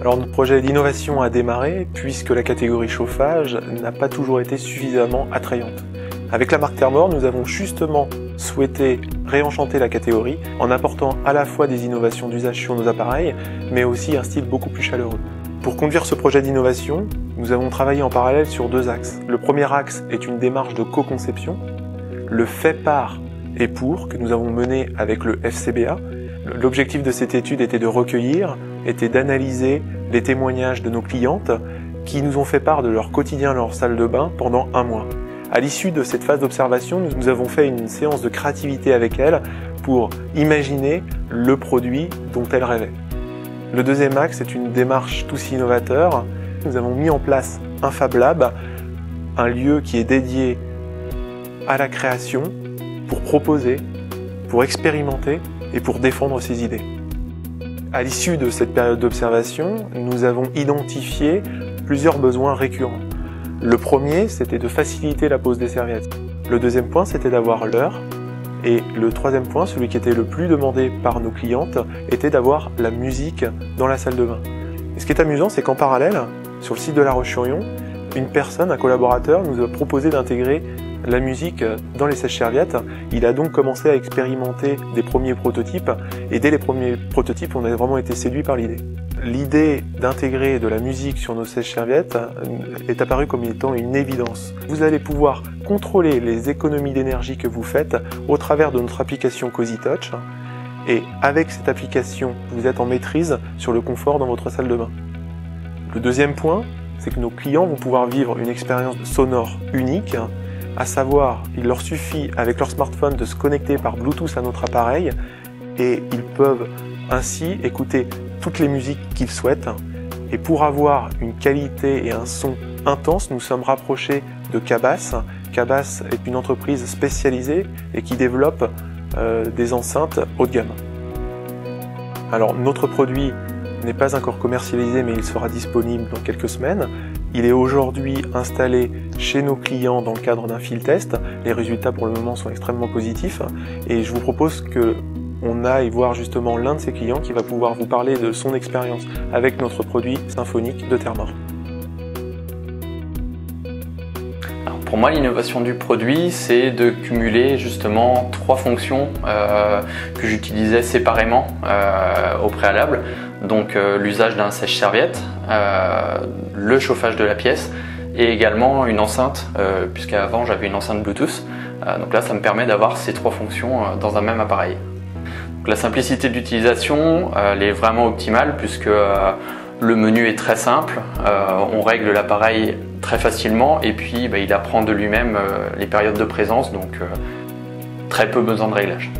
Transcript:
Alors notre projet d'innovation a démarré puisque la catégorie chauffage n'a pas toujours été suffisamment attrayante. Avec la marque Thermor, nous avons justement souhaité réenchanter la catégorie en apportant à la fois des innovations d'usage sur nos appareils, mais aussi un style beaucoup plus chaleureux. Pour conduire ce projet d'innovation, nous avons travaillé en parallèle sur deux axes. Le premier axe est une démarche de co-conception, le fait par et pour que nous avons mené avec le FCBA. L'objectif de cette étude était de recueillir, était d'analyser les témoignages de nos clientes qui nous ont fait part de leur quotidien, leur salle de bain pendant un mois. À l'issue de cette phase d'observation, nous avons fait une séance de créativité avec elles pour imaginer le produit dont elles rêvaient. Le deuxième axe est une démarche tous innovateur. Nous avons mis en place un Fab Lab, un lieu qui est dédié à la création pour proposer, pour expérimenter et pour défendre ses idées. À l'issue de cette période d'observation, nous avons identifié plusieurs besoins récurrents. Le premier, c'était de faciliter la pose des serviettes. Le deuxième point, c'était d'avoir l'heure. Et le troisième point, celui qui était le plus demandé par nos clientes, était d'avoir la musique dans la salle de bain. Et ce qui est amusant, c'est qu'en parallèle, sur le site de La Roche-sur-Yon, une personne, un collaborateur, nous a proposé d'intégrer la musique dans les sèches-serviettes. Il a donc commencé à expérimenter des premiers prototypes et dès les premiers prototypes, on a vraiment été séduit par l'idée. L'idée d'intégrer de la musique sur nos sèches-serviettes est apparue comme étant une évidence. Vous allez pouvoir contrôler les économies d'énergie que vous faites au travers de notre application Cozy Touch et avec cette application, vous êtes en maîtrise sur le confort dans votre salle de bain. Le deuxième point, c'est que nos clients vont pouvoir vivre une expérience sonore unique, à savoir, il leur suffit avec leur smartphone de se connecter par Bluetooth à notre appareil et ils peuvent ainsi écouter toutes les musiques qu'ils souhaitent. Et pour avoir une qualité et un son intense, nous sommes rapprochés de Cabas. Cabas est une entreprise spécialisée et qui développe des enceintes haut de gamme. Alors notre produit n'est pas encore commercialisé, mais il sera disponible dans quelques semaines. Il est aujourd'hui installé chez nos clients dans le cadre d'un field test. Les résultats pour le moment sont extrêmement positifs et je vous propose qu'on aille voir justement l'un de ces clients qui va pouvoir vous parler de son expérience avec notre produit symphonique de Thermor. Pour moi, l'innovation du produit, c'est de cumuler justement trois fonctions que j'utilisais séparément au préalable. Donc l'usage d'un sèche-serviette, le chauffage de la pièce et également une enceinte, puisqu'avant j'avais une enceinte Bluetooth. Donc là, ça me permet d'avoir ces trois fonctions dans un même appareil. Donc, la simplicité d'utilisation, elle est vraiment optimale puisque le menu est très simple, on règle l'appareil très facilement et puis il apprend de lui-même les périodes de présence, donc très peu besoin de réglage.